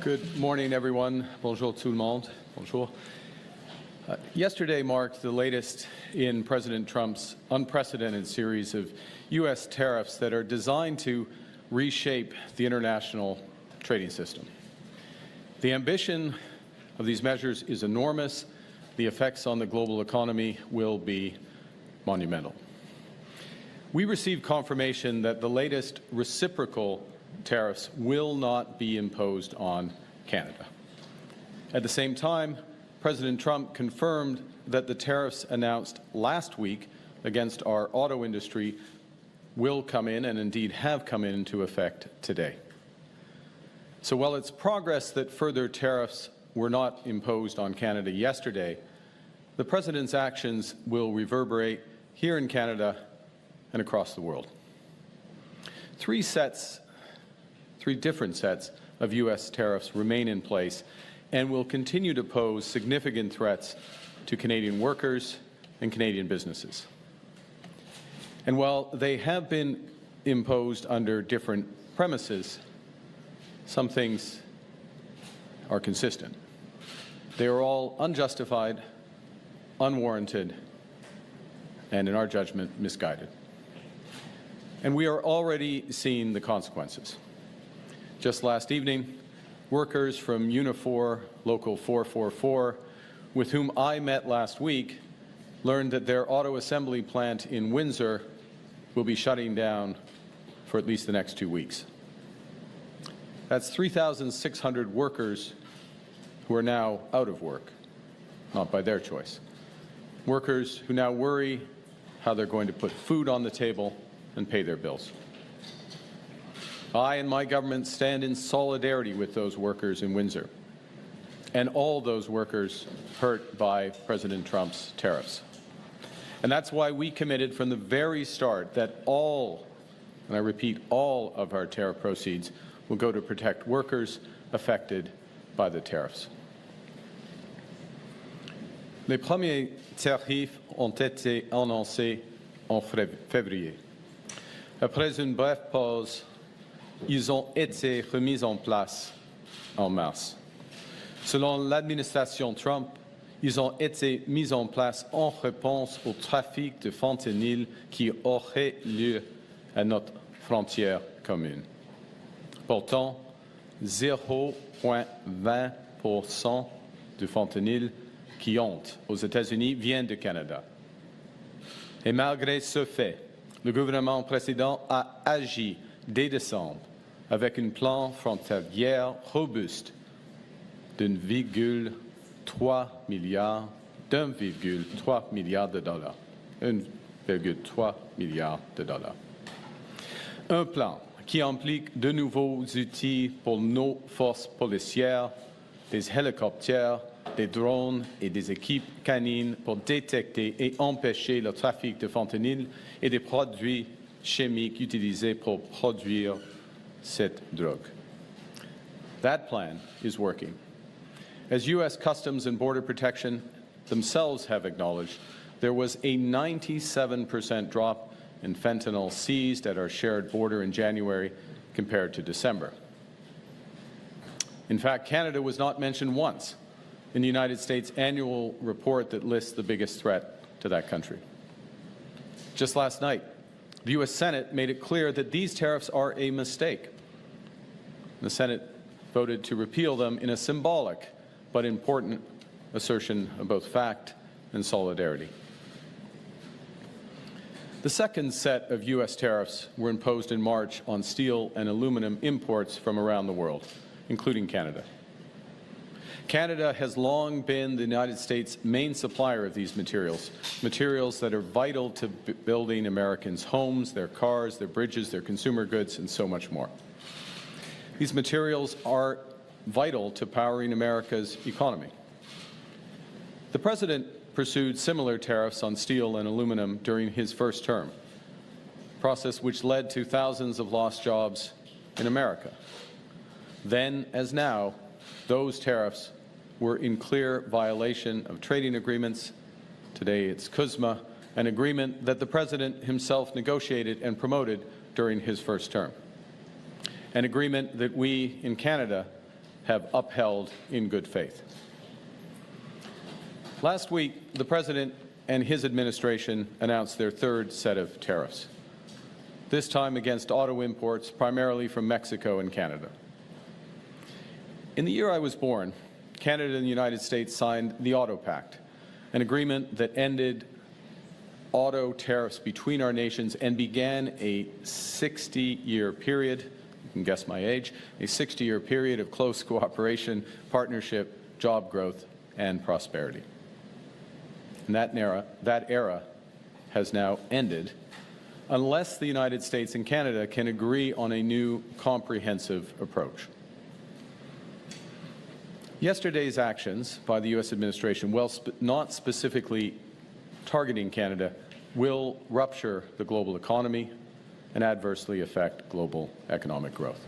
Good morning, everyone. Bonjour tout le monde. Bonjour. Yesterday marked the latest in President Trump's unprecedented series of US tariffs that are designed to reshape the international trading system. The ambition of these measures is enormous. The effects on the global economy will be monumental. We received confirmation that the latest reciprocal tariffs will not be imposed on Canada. At the same time, President Trump confirmed that the tariffs announced last week against our auto industry will come in, and indeed have come into effect today. So while it's progress that further tariffs were not imposed on Canada yesterday, the President's actions will reverberate here in Canada and across the world. Three different sets of U.S. tariffs remain in place and will continue to pose significant threats to Canadian workers and Canadian businesses. And while they have been imposed under different premises, some things are consistent. They are all unjustified, unwarranted, and in our judgment, misguided. And we are already seeing the consequences. Just last evening, workers from Unifor Local 444, with whom I met last week, learned that their auto assembly plant in Windsor will be shutting down for at least the next 2 weeks. That's 3,600 workers who are now out of work, not by their choice. Workers who now worry how they're going to put food on the table and pay their bills. I and my government stand in solidarity with those workers in Windsor and all those workers hurt by President Trump's tariffs. And that's why we committed from the very start that all, and I repeat, all of our tariff proceeds will go to protect workers affected by the tariffs. Les premiers tarifs ont été annoncés en février. Après une brève pause, ils ont été remis en place en mars. Selon l'administration Trump, ils ont été mis en place en réponse au trafic de fentanyl qui aurait lieu à notre frontière commune. Pourtant, 0,20% du fentanyl qui entre aux États-Unis vient du Canada. Et malgré ce fait, le gouvernement précédent a agi dès décembre avec un plan frontalier robuste d'1,3 milliard de dollars. 1,3 milliard de dollars. Un plan qui implique de nouveaux outils pour nos forces policières, des hélicoptères, des drones et des équipes canines pour détecter et empêcher le trafic de fentanyl et des produits chimiques utilisés pour produire cette drogue. That plan is working. As U.S. Customs and Border Protection themselves have acknowledged, there was a 97% drop in fentanyl seized at our shared border in January compared to December. In fact, Canada was not mentioned once in the United States annual report that lists the biggest threat to that country. Just last night, the U.S. Senate made it clear that these tariffs are a mistake. The Senate voted to repeal them in a symbolic but important assertion of both fact and solidarity. The second set of U.S. tariffs were imposed in March on steel and aluminum imports from around the world, including Canada. Canada has long been the United States' main supplier of these materials, materials that are vital to building Americans' homes, their cars, their bridges, their consumer goods, and so much more. These materials are vital to powering America's economy. The President pursued similar tariffs on steel and aluminum during his first term, a process which led to thousands of lost jobs in America. Then, as now, those tariffs were in clear violation of trading agreements. Today it's CUSMA, an agreement that the President himself negotiated and promoted during his first term. an agreement that we in Canada have upheld in good faith. Last week, the President and his administration announced their third set of tariffs, this time against auto imports primarily from Mexico and Canada. In the year I was born, Canada and the United States signed the Auto Pact, an agreement that ended auto tariffs between our nations and began a 60-year period, you can guess my age, a 60-year period of close cooperation, partnership, job growth, and prosperity. And that era has now ended unless the United States and Canada can agree on a new comprehensive approach. Yesterday's actions by the U.S. administration, while not specifically targeting Canada, will rupture the global economy and adversely affect global economic growth.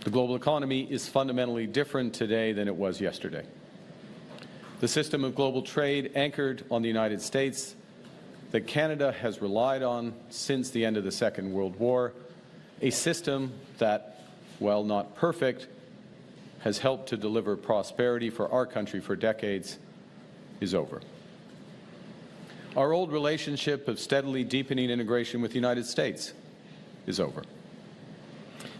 The global economy is fundamentally different today than it was yesterday. The system of global trade anchored on the United States that Canada has relied on since the end of the Second World War, a system that, while not perfect, has helped to deliver prosperity for our country for decades, is over. Our old relationship of steadily deepening integration with the United States is over.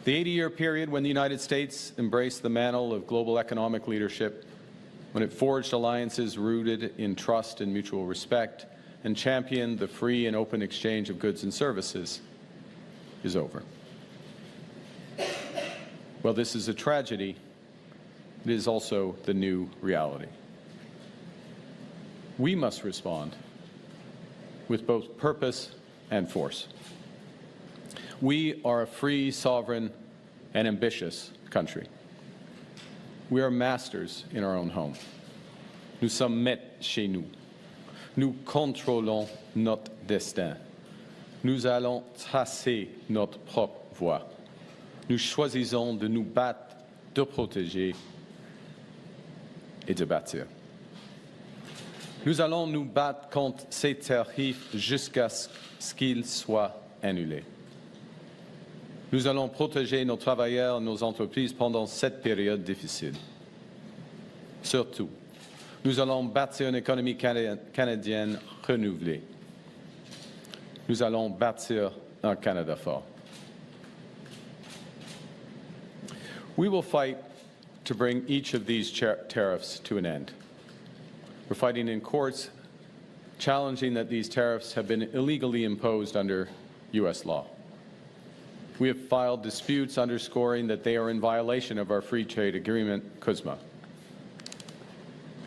The 80-year period when the United States embraced the mantle of global economic leadership, when it forged alliances rooted in trust and mutual respect, and championed the free and open exchange of goods and services, is over. Well, this is a tragedy. It is also the new reality. We must respond with both purpose and force. We are a free, sovereign, and ambitious country. We are masters in our own home. Nous sommes maîtres chez nous. Nous contrôlons notre destin. Nous allons tracer notre propre voie. Nous choisissons de nous battre, de protéger et de bâtir. Nous allons nous battre contre ces tarifs jusqu'à ce qu'ils soient annulés. Nous allons protéger nos travailleurs et nos entreprises pendant cette période difficile. Surtout, nous allons bâtir une économie canadienne renouvelée. Nous allons bâtir un Canada fort. We will fight to bring each of these tariffs to an end. We're fighting in courts, challenging that these tariffs have been illegally imposed under U.S. law. We have filed disputes underscoring that they are in violation of our free trade agreement, CUSMA.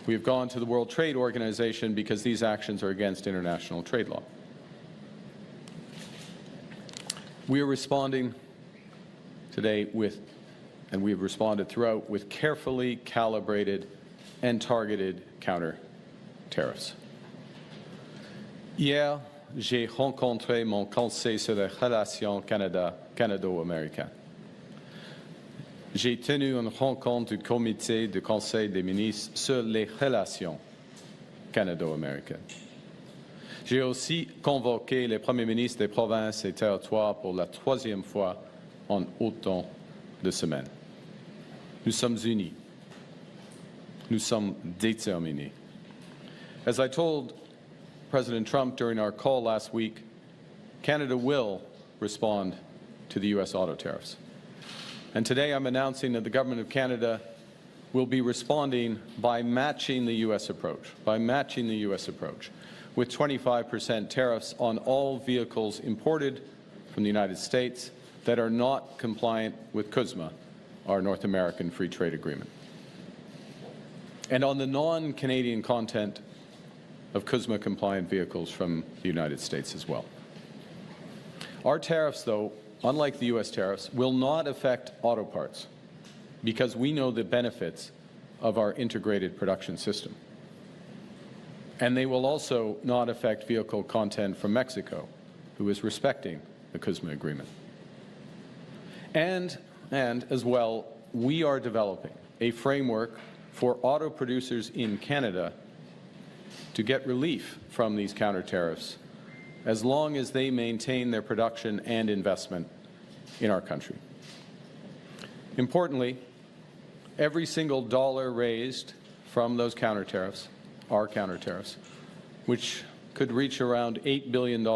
We have gone to the World Trade Organization because these actions are against international trade law. We are responding today with, and we have responded throughout, with carefully calibrated and targeted counter-tariffs. Hier, j'ai rencontré mon conseil sur les relations canado-américaines. J'ai tenu une rencontre du comité du Conseil des ministres sur les relations canado-américaines. J'ai aussi convoqué les premiers ministres des provinces et territoires pour la troisième fois en autant de semaines. Nous sommes unis. Nous sommes déterminés. As I told President Trump during our call last week, Canada will respond to the U.S. auto tariffs. And today I'm announcing that the Government of Canada will be responding by matching the U.S. approach, with 25% tariffs on all vehicles imported from the United States that are not compliant with CUSMA, our North American Free Trade Agreement, and on the non-Canadian content of CUSMA-compliant vehicles from the United States as well. Our tariffs, though, unlike the U.S. tariffs, will not affect auto parts because we know the benefits of our integrated production system. And they will also not affect vehicle content from Mexico, who is respecting the CUSMA agreement. And as well, we are developing a framework for auto producers in Canada to get relief from these counter-tariffs as long as they maintain their production and investment in our country. Importantly, every single dollar raised from those counter-tariffs, our counter-tariffs, which could reach around $8 billion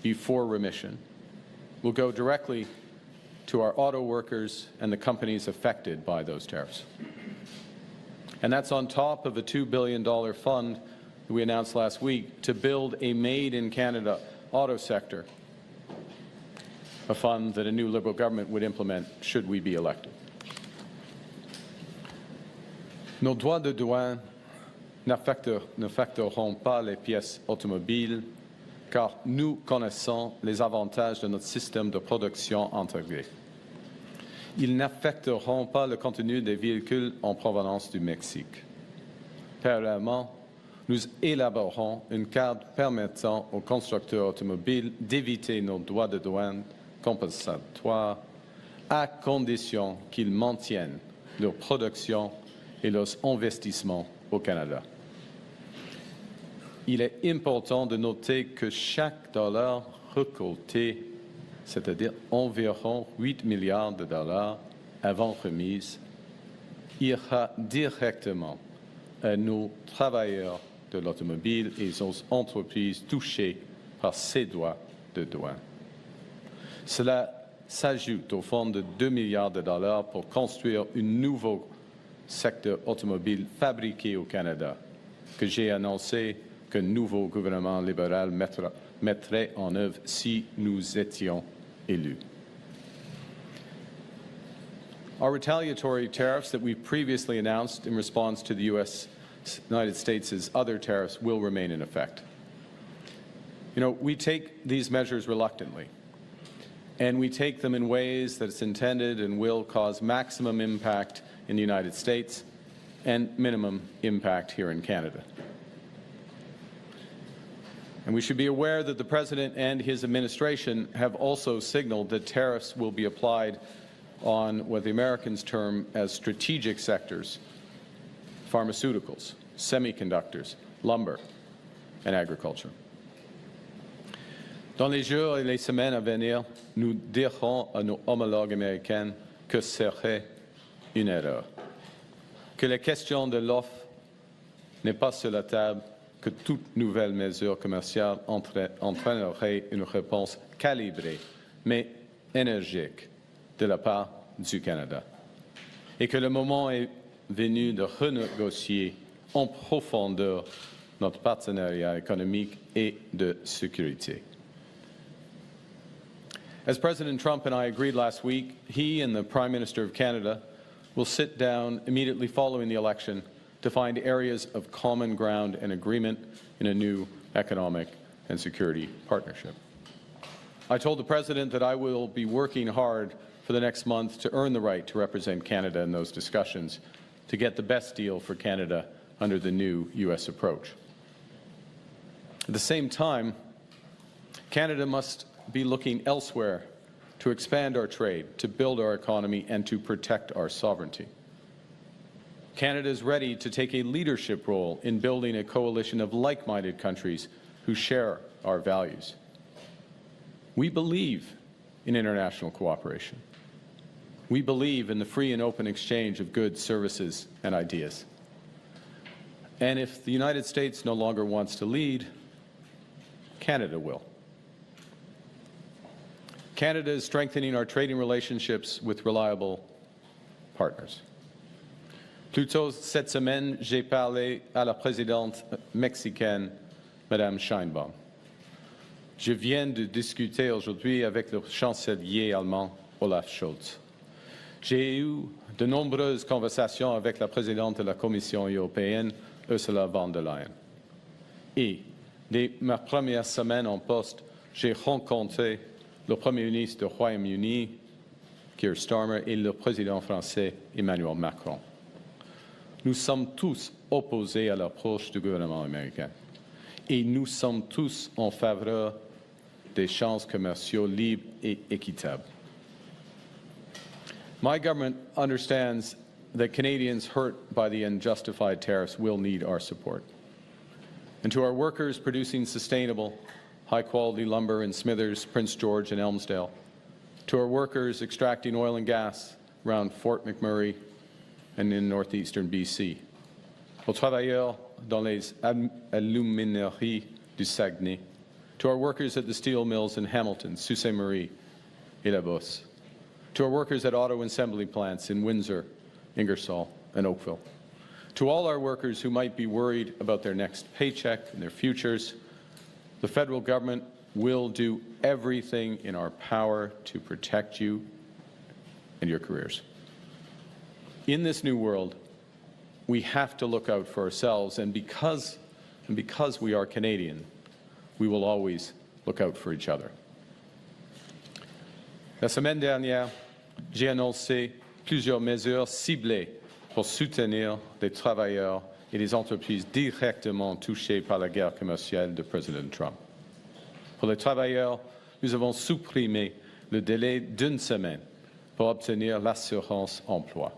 before remission, will go directly to our auto workers and the companies affected by those tariffs. And that's on top of a $2 billion fund that we announced last week to build a made-in-Canada auto sector, a fund that a new Liberal government would implement should we be elected. Nos droits de douane n'affecteront pas les pièces automobiles car nous connaissons les avantages de notre système de production intégré. Ils n'affecteront pas le contenu des véhicules en provenance du Mexique. Parallèlement, nous élaborerons une carte permettant aux constructeurs automobiles d'éviter nos droits de douane compensatoires à condition qu'ils maintiennent leur production et leurs investissements au Canada. Il est important de noter que chaque dollar récolté, c'est-à-dire environ 8 milliards de dollars avant remise, ira directement à nos travailleurs de l'automobile et aux entreprises touchées par ces droits de douane. Cela s'ajoute au fonds de 2 milliards de dollars pour construire un nouveau secteur automobile fabriqué au Canada, que j'ai annoncé qu'un nouveau gouvernement libéral mettrait en œuvre si nous étions élus. Our retaliatory tariffs that we previously announced in response to the United States' other tariffs will remain in effect. You know, we take these measures reluctantly, and we take them in ways that it's intended and will cause maximum impact in the United States and minimum impact here in Canada. And we should be aware that the President and his administration have also signaled that tariffs will be applied on what the Americans term as strategic sectors: pharmaceuticals, semiconductors, lumber, and agriculture. Dans les jours et les semaines à venir, nous dirons à nos homologues américains que serait une erreur, que la question de l'offre n'est pas sur la table, que toute nouvelle mesure commerciale entraînerait une réponse calibrée, mais énergique, de la part du Canada, et que le moment est venu de renégocier en profondeur notre partenariat économique et de sécurité. As President Trump and I agreed last week, he and the Prime Minister of Canada will sit down immediately following the election to find areas of common ground and agreement in a new economic and security partnership. I told the President that I will be working hard for the next month to earn the right to represent Canada in those discussions, to get the best deal for Canada under the new U.S. approach. At the same time, Canada must be looking elsewhere to expand our trade, to build our economy, and to protect our sovereignty. Canada is ready to take a leadership role in building a coalition of like-minded countries who share our values. We believe in international cooperation. We believe in the free and open exchange of goods, services, and ideas. And if the United States no longer wants to lead, Canada will. Canada is strengthening our trading relationships with reliable partners. Plus tôt cette semaine, j'ai parlé à la présidente mexicaine, Madame Sheinbaum. Je viens de discuter aujourd'hui avec le chancelier allemand, Olaf Scholz. J'ai eu de nombreuses conversations avec la présidente de la Commission européenne, Ursula von der Leyen. Et dès ma première semaine en poste, j'ai rencontré le Premier ministre du Royaume-Uni, Keir Starmer, et le président français, Emmanuel Macron. Nous sommes tous opposés à l'approche du gouvernement américain. Et nous sommes tous en faveur d'échanges commerciaux libres et équitables. My government understands that Canadians hurt by the unjustified tariffs will need our support. And to our workers producing sustainable, high-quality lumber in Smithers, Prince George, and Elmsdale, to our workers extracting oil and gas around Fort McMurray and in northeastern BC, aux travailleurs dans les alumineries du Saguenay, to our workers at the steel mills in Hamilton, Sault Ste. Marie, et La Bosse, to our workers at auto assembly plants in Windsor, Ingersoll, and Oakville, to all our workers who might be worried about their next paycheck and their futures, the federal government will do everything in our power to protect you and your careers. In this new world, we have to look out for ourselves, and because we are Canadian, we will always look out for each other. La semaine dernière, j'ai annoncé plusieurs mesures ciblées pour soutenir les travailleurs et les entreprises directement touchées par la guerre commerciale de Président Trump. Pour les travailleurs, nous avons supprimé le délai d'une semaine pour obtenir l'assurance emploi.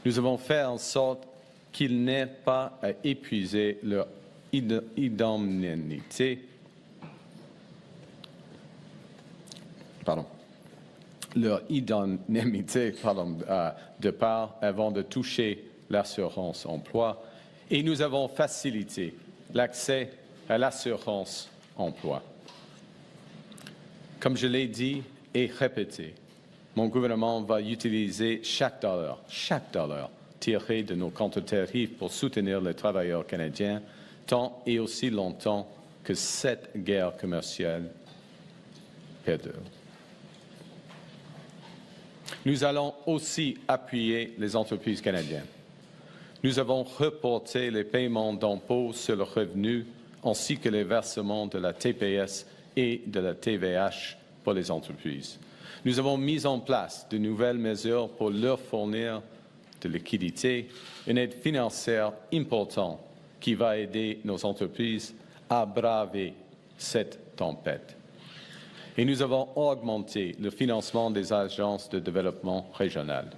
Nous avons fait en sorte qu'ils n'aient pas à épuiser leur indemnité. De part avant de toucher l'assurance emploi, et nous avons facilité l'accès à l'assurance emploi. Comme je l'ai dit et répété, mon gouvernement va utiliser chaque dollar tiré de nos Counter-Tariffs pour soutenir les travailleurs canadiens tant et aussi longtemps que cette guerre commerciale perdure. Nous allons aussi appuyer les entreprises canadiennes. Nous avons reporté les paiements d'impôts sur le revenu ainsi que les versements de la TPS et de la TVH pour les entreprises. Nous avons mis en place de nouvelles mesures pour leur fournir de liquidité, une aide financière importante qui va aider nos entreprises à braver cette tempête. Et nous avons augmenté le financement des agences de développement régionales.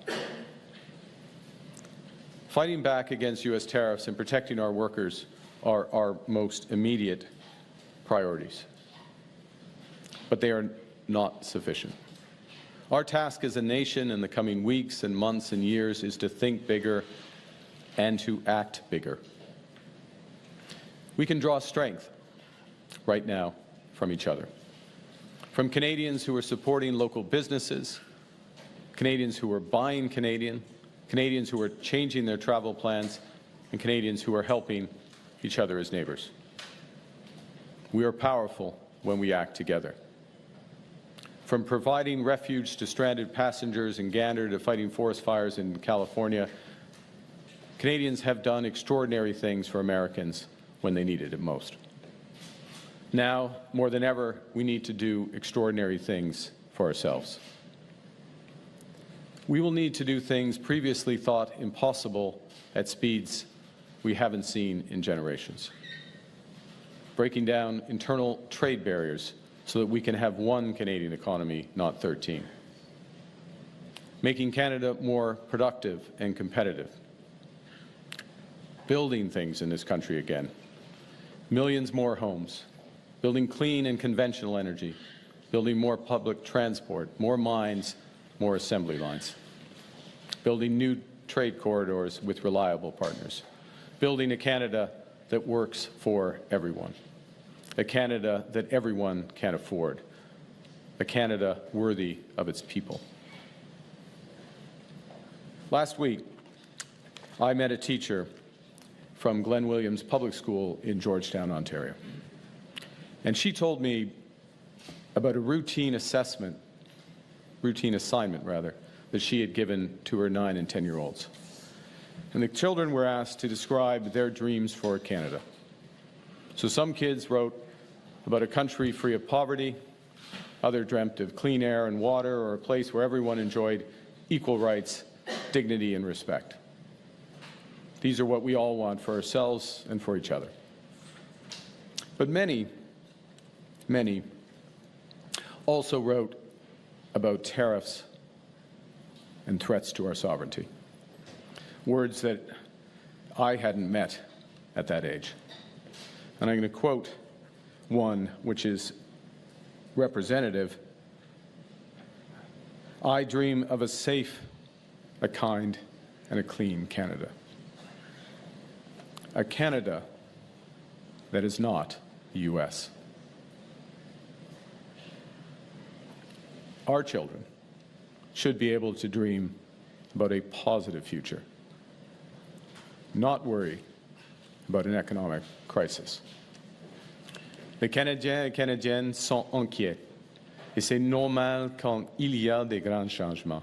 Fighting back against US tariffs and protecting our workers are our most immediate priorities. But they are not sufficient. Our task as a nation in the coming weeks and months and years is to think bigger and to act bigger. We can draw strength right now from each other. From Canadians who are supporting local businesses, Canadians who are buying Canadian, Canadians who are changing their travel plans, and Canadians who are helping each other as neighbors. We are powerful when we act together. From providing refuge to stranded passengers in Gander to fighting forest fires in California, Canadians have done extraordinary things for Americans when they needed it most. Now, more than ever, we need to do extraordinary things for ourselves. We will need to do things previously thought impossible at speeds we haven't seen in generations. Breaking down internal trade barriers so that we can have one Canadian economy, not 13. Making Canada more productive and competitive. Building things in this country again. Millions more homes. Building clean and conventional energy, building more public transport, more mines, more assembly lines, building new trade corridors with reliable partners, building a Canada that works for everyone, a Canada that everyone can afford, a Canada worthy of its people. Last week, I met a teacher from Glen Williams Public School in Georgetown, Ontario. And she told me about a routine assignment, that she had given to her 9- and 10-year-olds. And the children were asked to describe their dreams for Canada. So some kids wrote about a country free of poverty, others dreamt of clean air and water, or a place where everyone enjoyed equal rights, dignity, and respect. These are what we all want for ourselves and for each other. But many also wrote about tariffs and threats to our sovereignty, words that I hadn't met at that age. And I'm going to quote one which is representative I dream of a safe, a kind, and a clean Canada. A Canada that is not the US. Our children should be able to dream about a positive future, not worry about an economic crisis. Les Canadiens et Canadiennes sont inquiets, et c'est normal quand il y a des grands changements.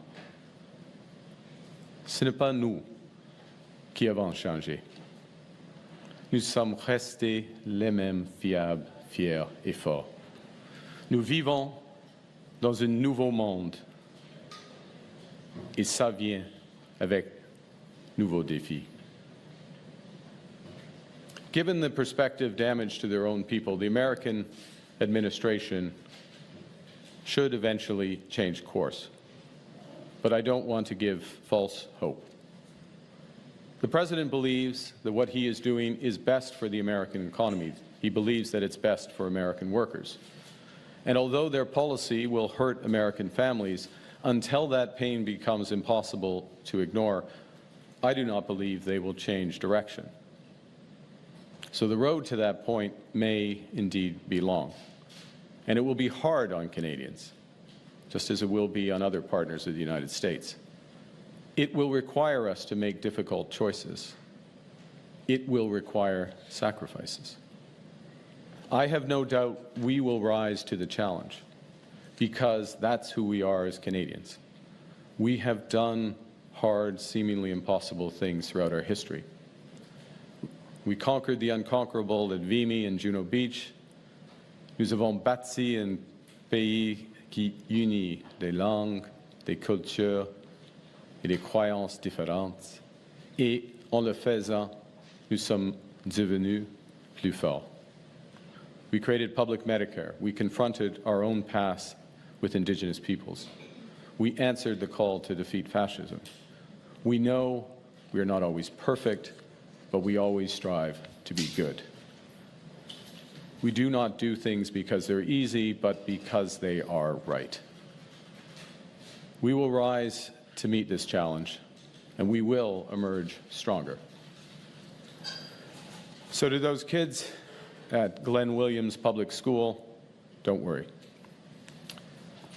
Ce n'est pas nous qui avons changé. Nous sommes restés les mêmes fiables, fiers et forts. Nous vivons dans un nouveau monde, et ça vient avec nouveaux défis. Given the prospective damage to their own people, the American administration should eventually change course. But I don't want to give false hope. The President believes that what he is doing is best for the American economy. He believes that it's best for American workers. And although their policy will hurt American families, until that pain becomes impossible to ignore, I do not believe they will change direction. So the road to that point may indeed be long. And it will be hard on Canadians, just as it will be on other partners of the United States. It will require us to make difficult choices. It will require sacrifices. I have no doubt we will rise to the challenge, because that's who we are as Canadians. We have done hard, seemingly impossible things throughout our history. We conquered the unconquerable at Vimy and Juno Beach. Nous avons bâti un pays qui unit des langues, des cultures et des croyances différentes. Et en le faisant, nous sommes devenus plus forts. We created public Medicare. We confronted our own past with Indigenous peoples. We answered the call to defeat fascism. We know we are not always perfect, but we always strive to be good. We do not do things because they're easy, but because they are right. We will rise to meet this challenge, and we will emerge stronger. So to those kids at Glenn Williams Public School, don't worry.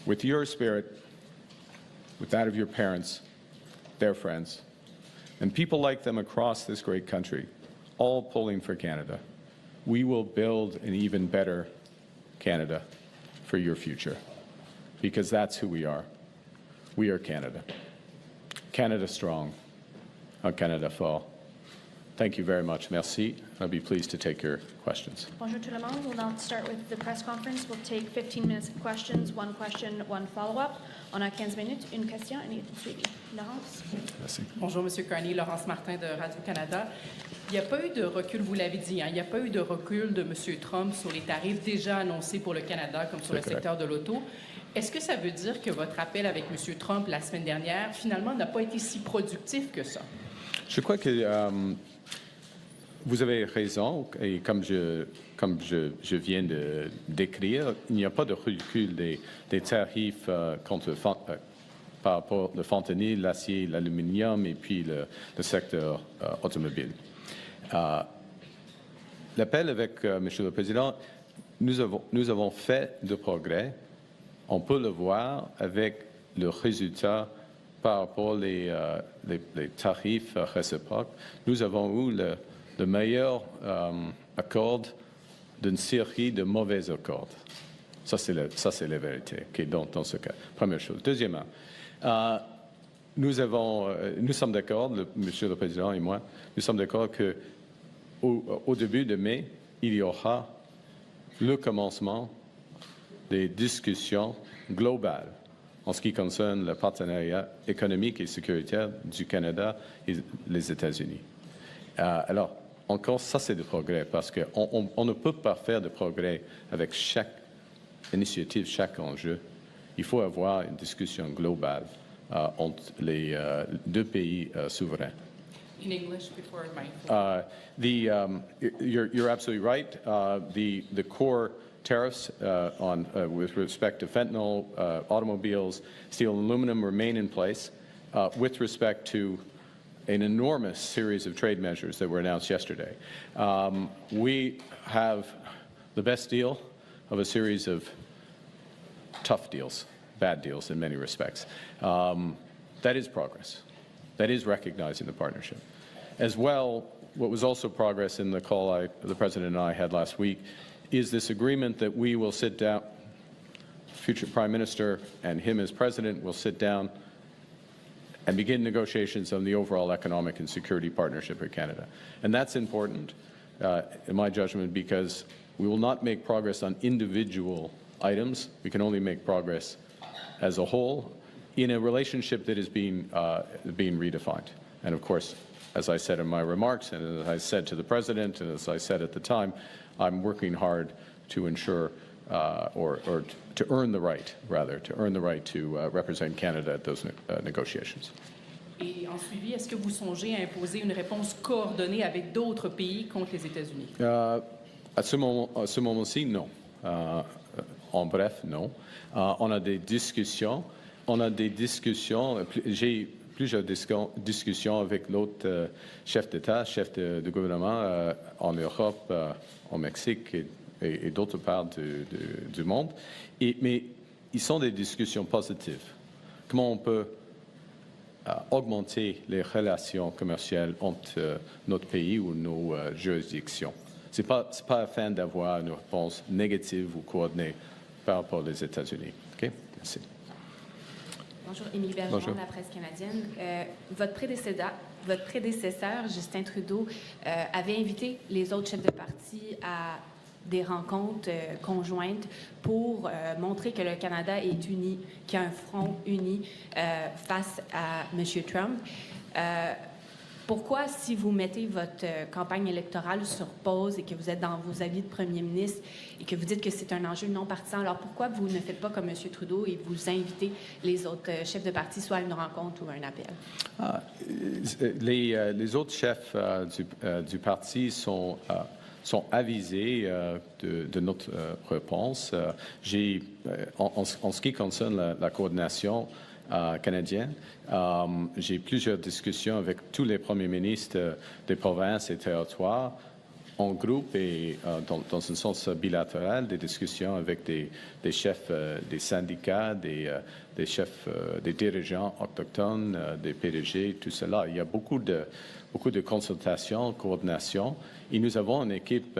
With your spirit, with that of your parents, their friends, and people like them across this great country, all pulling for Canada, we will build an even better Canada for your future, because that's who we are. We are Canada. Canada strong, Canada fort. Thank you very much. Merci. I'll be pleased to take your questions. Bonjour tout le monde. We'll now start with the press conference. We'll take 15 minutes of questions, one question, one follow-up. On a 15 minutes, une question et une suivi. Laurence. Merci. Bonjour, M. Carney. Laurence Martin de Radio-Canada. Il n'y a pas eu de recul, vous l'avez dit, il n'y a pas eu de recul de M. Trump sur les tarifs déjà annoncés pour le Canada, comme sur le secteur de l'auto. Est-ce que ça veut dire que votre appel avec M. Trump la semaine dernière, finalement, n'a pas été si productif que ça? Je crois que vous avez raison, et comme je viens de décrire, il n'y a pas de recul des tarifs par rapport au fentanyl, l'acier, l'aluminium et puis le secteur automobile. L'appel avec Monsieur le Président, nous avons fait de progrès. On peut le voir avec le résultat par rapport aux tarifs réciproques. Nous avons eu le meilleur accord d'une série de mauvais accords. Ça, c'est la vérité dans ce cas. Première chose. Deuxièmement, nous sommes d'accord, Monsieur le Président et moi, nous sommes d'accord qu'au début de mai, il y aura le commencement des discussions globales en ce qui concerne le partenariat économique et sécuritaire du Canada et les États-Unis. Alors, encore, ça c'est du progrès, parce qu'on ne peut pas faire de progrès avec chaque initiative, chaque enjeu. Il faut avoir une discussion globale entre les deux pays souverains. In English before my phone. You're absolutely right. The core tariffs with respect to fentanyl, automobiles, steel and aluminum remain in place. With respect to an enormous series of trade measures that were announced yesterday, we have the best deal of a series of tough deals, bad deals in many respects. That is progress. That is recognizing the partnership. As well, what was also progress in the call the President and I had last week is this agreement that we will sit down, future Prime Minister and him as President will sit down and begin negotiations on the overall economic and security partnership with Canada. And that's important, in my judgment, because we will not make progress on individual items. We can only make progress as a whole in a relationship that is being redefined. And of course, as I said in my remarks, and as I said to the President, and as I said at the time, I'm working hard to ensure, or to earn the right, rather, to earn the right to represent Canada at those negotiations. Et en suivi, est-ce que vous songez à imposer une réponse coordonnée avec d'autres pays contre les États-Unis? À ce moment-ci, non. En bref, non. On a des discussions. J'ai plusieurs discussions avec l'autre chef d'État, chef de gouvernement en Europe, au Mexique et d'autres parts du monde. Mais ils sont des discussions positives. Comment on peut augmenter les relations commerciales entre notre pays ou nos juridictions? Ce n'est pas afin d'avoir une réponse négative ou coordonnée par rapport aux États-Unis. OK? Merci. Bonjour, Émilie Bergeron de la presse canadienne. Votre prédécesseur, Justin Trudeau, avait invité les autres chefs de parti à des rencontres conjointes pour montrer que le Canada est uni, qu'il y a un front uni face à M. Trump. Pourquoi, si vous mettez votre campagne électorale sur pause et que vous êtes dans vos avis de premier ministre et que vous dites que c'est un enjeu non partisan, alors pourquoi vous ne faites pas comme M. Trudeau et vous invitez les autres chefs de parti soit à une rencontre ou à un appel? Les autres chefs du parti sont avisés de notre réponse. En ce qui concerne la coordination canadienne, j'ai plusieurs discussions avec tous les premiers ministres des provinces et territoires en groupe et dans un sens bilatéral, des discussions avec des chefs des syndicats, des chefs, des dirigeants autochtones, des PDG, tout cela. Il y a beaucoup de consultations, coordination. Et nous avons une équipe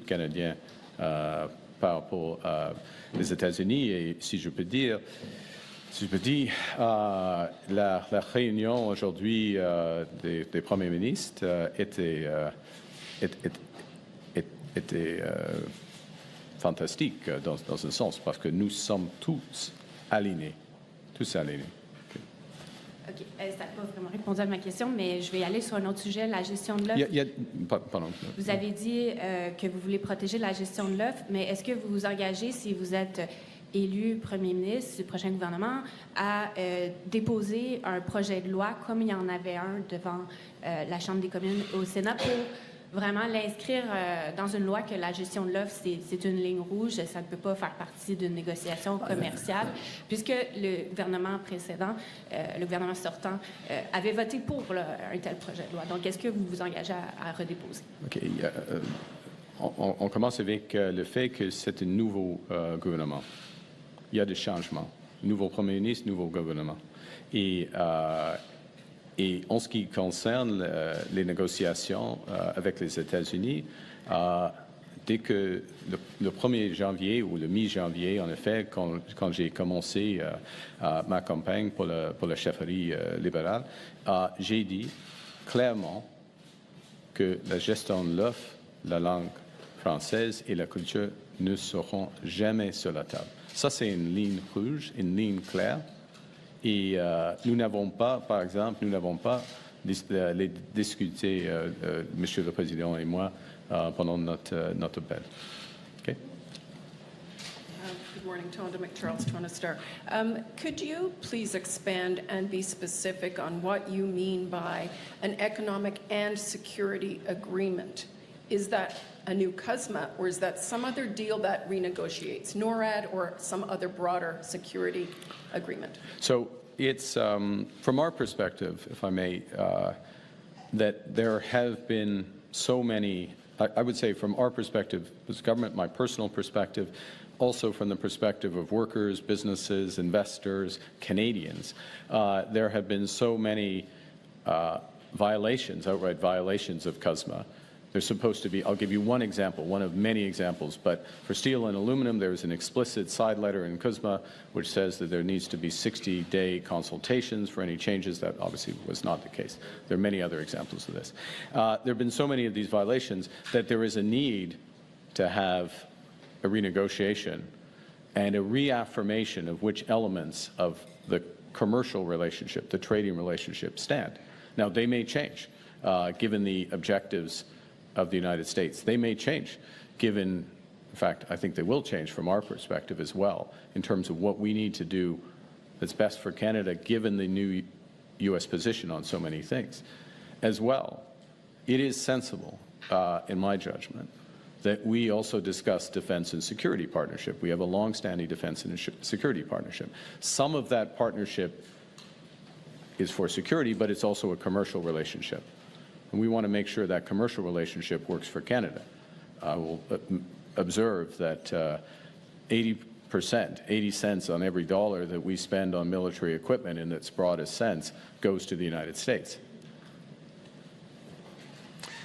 canadienne par rapport aux États-Unis. Et si je peux dire, la réunion aujourd'hui des premiers ministres était fantastique dans un sens, parce que nous sommes tous alignés. OK. Ça n'a pas vraiment répondu à ma question, mais je vais aller sur un autre sujet, la gestion de l'offre. Pardon. Vous avez dit que vous voulez protéger la gestion de l'offre, mais est-ce que vous vous engagez, si vous êtes élu premier ministre du prochain gouvernement, à déposer un projet de loi, comme il y en avait un devant la Chambre des communes au Sénat, pour vraiment l'inscrire dans une loi que la gestion de l'offre, c'est une ligne rouge, ça ne peut pas faire partie d'une négociation commerciale, puisque le gouvernement précédent, le gouvernement sortant, avait voté pour un tel projet de loi. Donc, est-ce que vous vous engagez à redéposer? OK. On commence avec le fait que c'est un nouveau gouvernement. Il y a des changements. Nouveau premier ministre, nouveau gouvernement. Et en ce qui concerne les négociations avec les États-Unis, dès que le 1er janvier ou le mi-janvier, en effet, quand j'ai commencé ma campagne pour la chefferie libérale, j'ai dit clairement que la gestion de l'offre, la langue française et la culture ne seront jamais sur la table. Ça, c'est une ligne rouge, une ligne claire. Et nous n'avons pas, par exemple, les discuté, Monsieur le Président et moi, pendant notre appel. OK? Good morning, Tonda McCharles, Toronto Star. Could you please expand and be specific on what you mean by an economic and security agreement? Is that a new CUSMA, or is that some other deal that renegotiates NORAD or some other broader security agreement? So it's, from our perspective, if I may, that there have been so many, I would say from our perspective as government, my personal perspective, also from the perspective of workers, businesses, investors, Canadians, there have been so many violations, outright violations of CUSMA. There's supposed to be, I'll give you one example, one of many examples, but for steel and aluminum, there's an explicit side letter in CUSMA which says that there needs to be 60-day consultations for any changes. That obviously was not the case. There are many other examples of this. There have been so many of these violations that there is a need to have a renegotiation and a reaffirmation of which elements of the commercial relationship, the trading relationship, stand. Now, they may change, given the objectives of the United States. They may change, given, in fact, I think they will change from our perspective as well, in terms of what we need to do that's best for Canada, given the new U.S. position on so many things. As well, it is sensible, in my judgment, that we also discuss defense and security partnership. We have a long-standing defense and security partnership. Some of that partnership is for security, but it's also a commercial relationship. And we want to make sure that commercial relationship works for Canada. I will observe that 80%, 80 cents on every dollar that we spend on military equipment in its broadest sense goes to the United States.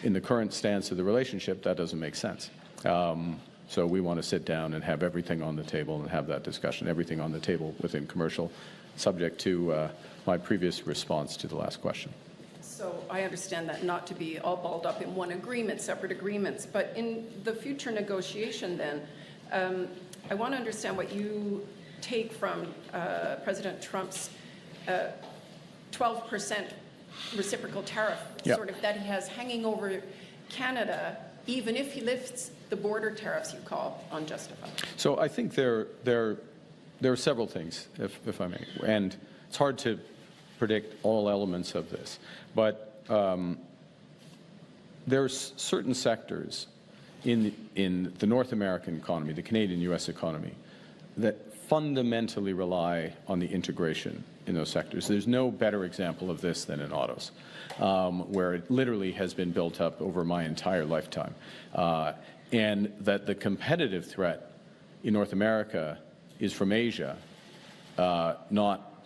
In the current stance of the relationship, that doesn't make sense. So we want to sit down and have everything on the table and have that discussion, everything on the table within commercial, subject to my previous response to the last question. So I understand that not to be all balled up in one agreement, separate agreements, but in the future negotiation then, I want to understand what you take from President Trump's 12% reciprocal tariff, sort of that he has hanging over Canada, even if he lifts the border tariffs you call unjustified. So I think there are several things, if I may, and it's hard to predict all elements of this, but there's certain sectors in the North American economy, the Canadian-U.S. economy, that fundamentally rely on the integration in those sectors. There's no better example of this than in autos, where it literally has been built up over my entire lifetime. And that the competitive threat in North America is from Asia, not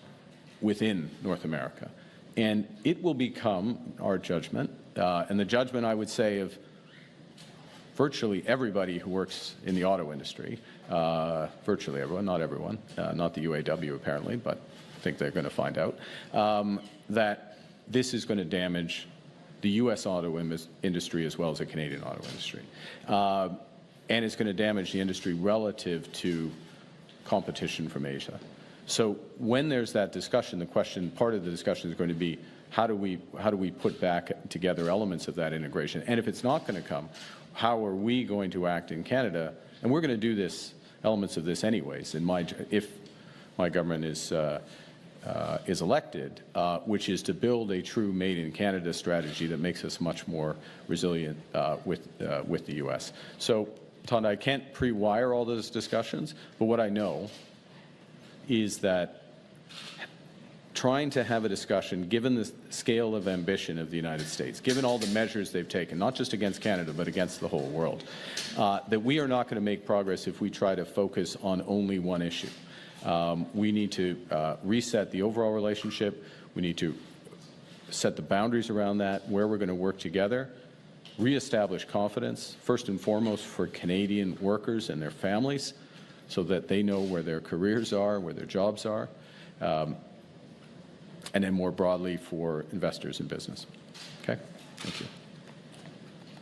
within North America. And it will become our judgment, and the judgment, I would say, of virtually everybody who works in the auto industry, virtually everyone, not everyone, not the UAW apparently, but I think they're going to find out, that this is going to damage the U.S. auto industry as well as the Canadian auto industry. And it's going to damage the industry relative to competition from Asia. So when there's that discussion, the question, part of the discussion is going to be, how do we put back together elements of that integration? And if it's not going to come, how are we going to act in Canada? And we're going to do this, elements of this anyways, if my government is elected, which is to build a true made-in-Canada strategy that makes us much more resilient with the U.S. So, Tonda, I can't pre-wire all those discussions, but what I know is that trying to have a discussion, given the scale of ambition of the United States, given all the measures they've taken, not just against Canada, but against the whole world, that we are not going to make progress if we try to focus on only one issue. We need to reset the overall relationship. We need to set the boundaries around that, where we're going to work together, reestablish confidence, first and foremost for Canadian workers and their families, so that they know where their careers are, where their jobs are, and then more broadly for investors in business. Okay? Thank you.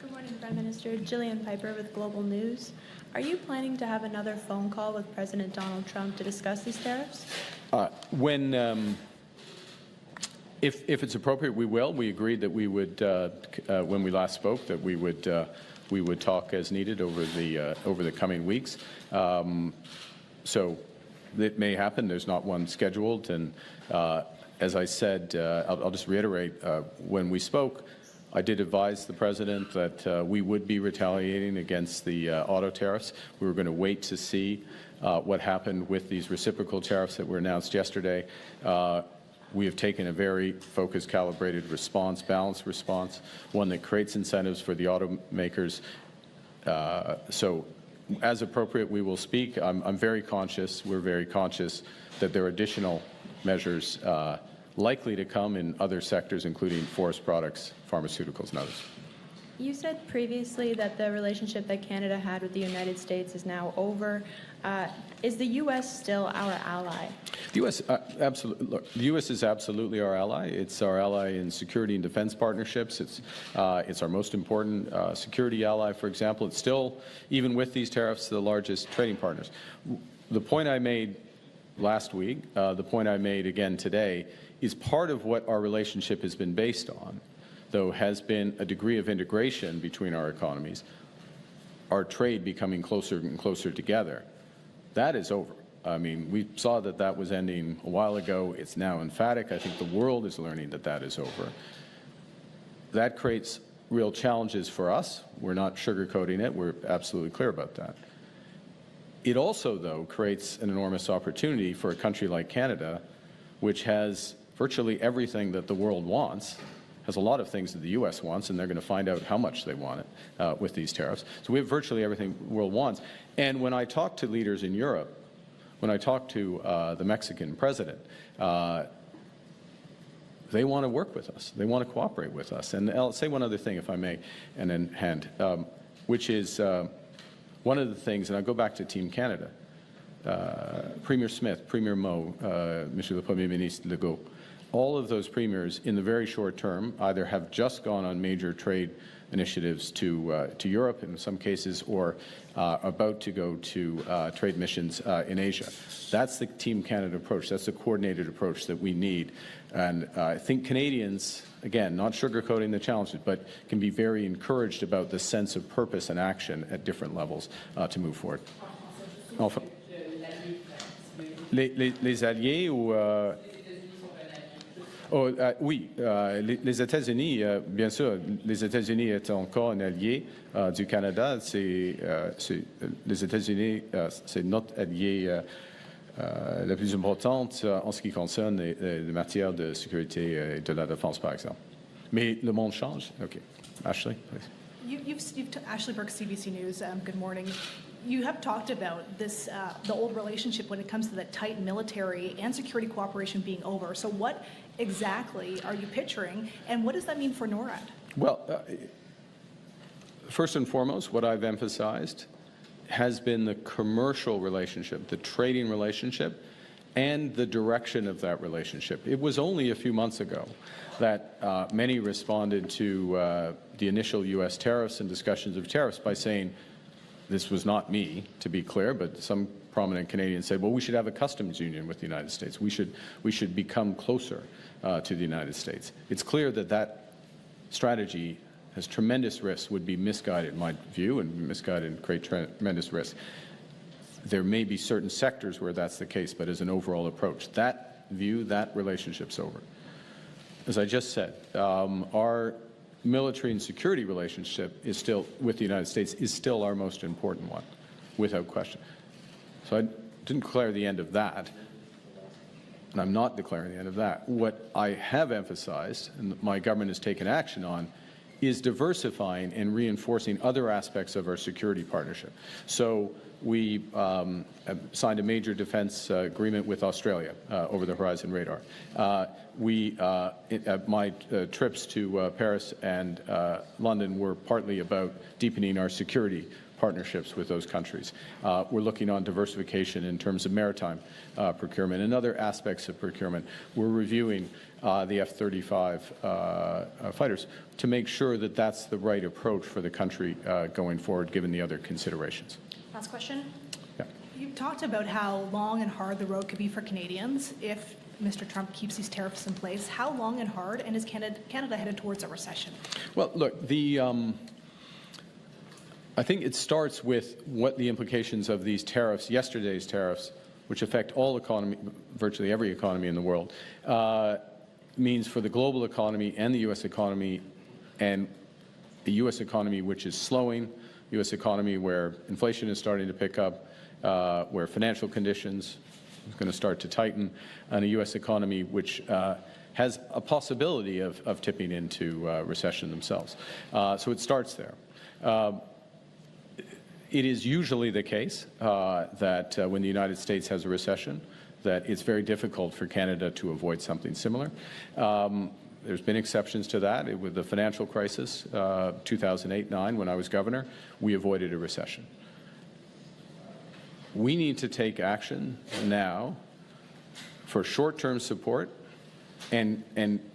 Good morning, Prime Minister. Jillian Piper with Global News. Are you planning to have another phone call with President Donald Trump to discuss these tariffs? If it's appropriate, we will. We agreed that we would, when we last spoke, that we would talk as needed over the coming weeks. So it may happen. There's not one scheduled. And as I said, I'll just reiterate, when we spoke, I did advise the president that we would be retaliating against the auto tariffs. We were going to wait to see what happened with these reciprocal tariffs that were announced yesterday. We have taken a very focused, calibrated response, balanced response, one that creates incentives for the automakers. So as appropriate, we will speak. I'm very conscious, we're very conscious that there are additional measures likely to come in other sectors, including forest products, pharmaceuticals, and others. You said previously that the relationship that Canada had with the United States is now over. Is the U.S. still our ally? The U.S. Absolutely. Look, the U.S. is absolutely our ally. It's our ally in security and defense partnerships. It's our most important security ally, for example. It's still, even with these tariffs, the largest trading partners. The point I made last week, the point I made again today, is part of what our relationship has been based on, though, has been a degree of integration between our economies, our trade becoming closer and closer together. That is over. I mean, we saw that that was ending a while ago. It's now emphatic. I think the world is learning that that is over. That creates real challenges for us. We're not sugarcoating it. We're absolutely clear about that. It also, though, creates an enormous opportunity for a country like Canada, which has virtually everything that the world wants, has a lot of things that the U.S. wants, and they're going to find out how much they want it with these tariffs. So we have virtually everything the world wants. And when I talk to leaders in Europe, when I talk to the Mexican president, they want to work with us. They want to cooperate with us. And I'll say one other thing, if I may, and then hand, which is one of the things, and I'll go back to Team Canada, Premier Smith, Premier Moe, Monsieur le Premier Ministre Legault, all of those premiers in the very short term either have just gone on major trade initiatives to Europe in some cases, or about to go to trade missions in Asia. That's the Team Canada approach. That's the coordinated approach that we need. And I think Canadians, again, not sugarcoating the challenges, but can be very encouraged about the sense of purpose and action at different levels to move forward. Enfin, les alliés ou... Oh, oui, les États-Unis, bien sûr, les États-Unis est encore un allié du Canada. Les États-Unis, c'est notre allié la plus importante en ce qui concerne les matières de sécurité et de la défense, par exemple. Mais le monde change. OK. Ashley, please. Ashley Burke, CBC News. Good morning. You have talked about this, the old relationship when it comes to the tight military and security cooperation being over. So what exactly are you picturing, and what does that mean for NORAD? Well, first and foremost, what I've emphasized has been the commercial relationship, the trading relationship, and the direction of that relationship. It was only a few months ago that many responded to the initial US tariffs and discussions of tariffs by saying, this was not me, to be clear, but some prominent Canadians said, well, we should have a customs union with the United States. We should become closer to the United States. It's clear that that strategy has tremendous risks, would be misguided in my view, and misguided and create tremendous risk. There may be certain sectors where that's the case, but as an overall approach, that view, that relationship's over. As I just said, our military and security relationship is still, with the United States, is still our most important one, without question. So I didn't declare the end of that, and I'm not declaring the end of that. What I have emphasized, and my government has taken action on, is diversifying and reinforcing other aspects of our security partnership. So we have signed a major defense agreement with Australia, over the Horizon Radar. My trips to Paris and London were partly about deepening our security partnerships with those countries. We're looking on diversification in terms of maritime procurement and other aspects of procurement. We're reviewing the F-35 fighters to make sure that that's the right approach for the country going forward, given the other considerations. Last question. Yeah. You talked about how long and hard the road could be for Canadians if Mr. Trump keeps these tariffs in place. How long and hard, and is Canada headed towards a recession? Well, look, I think it starts with what the implications of these tariffs, yesterday's tariffs, which affect all economy, virtually every economy in the world, means for the global economy and the U.S. economy, and the U.S. economy which is slowing, U.S. economy where inflation is starting to pick up, where financial conditions are going to start to tighten, and a U.S. economy which has a possibility of tipping into recession themselves. So it starts there. It is usually the case that when the United States has a recession, that it's very difficult for Canada to avoid something similar. There's been exceptions to that. With the financial crisis, 2008-9, when I was governor, we avoided a recession. We need to take action now for short-term support and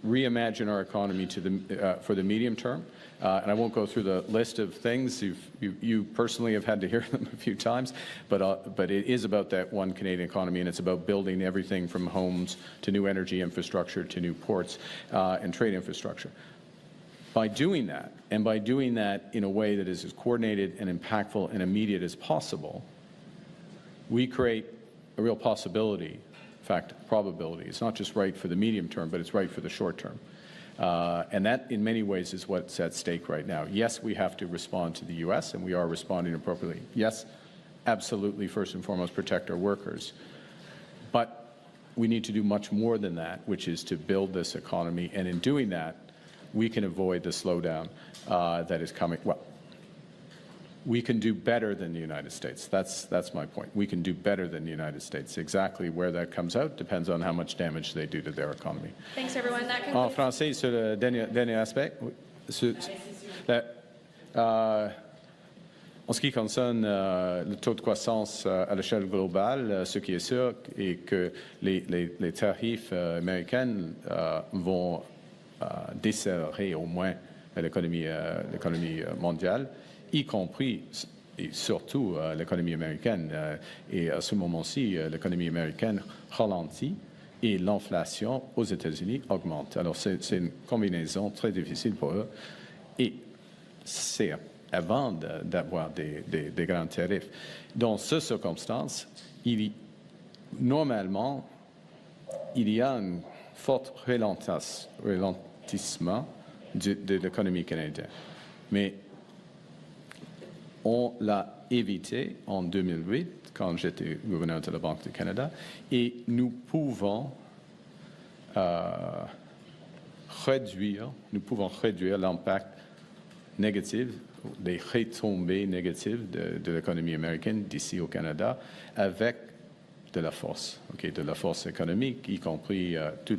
reimagine our economy for the medium term. And I won't go through the list of things. You personally have had to hear them a few times, but it is about that one Canadian economy, and it's about building everything from homes to new energy infrastructure to new ports and trade infrastructure. By doing that, and by doing that in a way that is as coordinated and impactful and immediate as possible, we create a real possibility, in fact, probability. It's not just right for the medium term, but it's right for the short term. And that, in many ways, is what's at stake right now. Yes, we have to respond to the U.S., and we are responding appropriately. Yes, absolutely, first and foremost, protect our workers. But we need to do much more than that, which is to build this economy. And in doing that, we can avoid the slowdown that is coming. Well, we can do better than the United States. That's my point. We can do better than the United States. Exactly where that comes out depends on how much damage they do to their economy. Thanks, everyone. That En concludes. français, sur le dernier aspect, en ce qui concerne le taux de croissance à l'échelle globale, ce qui est sûr est que les tarifs américains vont desserrer au moins l'économie mondiale, y compris et surtout l'économie américaine. Et à ce moment-ci, l'économie américaine ralentit et l'inflation aux États-Unis augmente. Alors c'est une combinaison très difficile pour eux. Et c'est avant d'avoir des grands tarifs. Dans ces circonstances, normalement, il y a un fort ralentissement de l'économie canadienne. Mais on l'a évité en 2008, quand j'étais gouverneur de la Banque du Canada, et nous pouvons réduire l'impact négatif, les retombées négatives de l'économie américaine d'ici au Canada avec de la force, de la force économique, y compris tous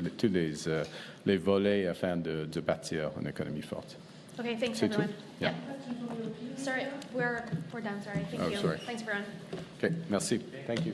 les volets afin de bâtir une économie forte. Okay, thanks, C'est everyone. tout? Yeah. Sorry, we're done. Sorry. Thank you. Sorry. Thanks, everyone. Okay, merci. Thank you.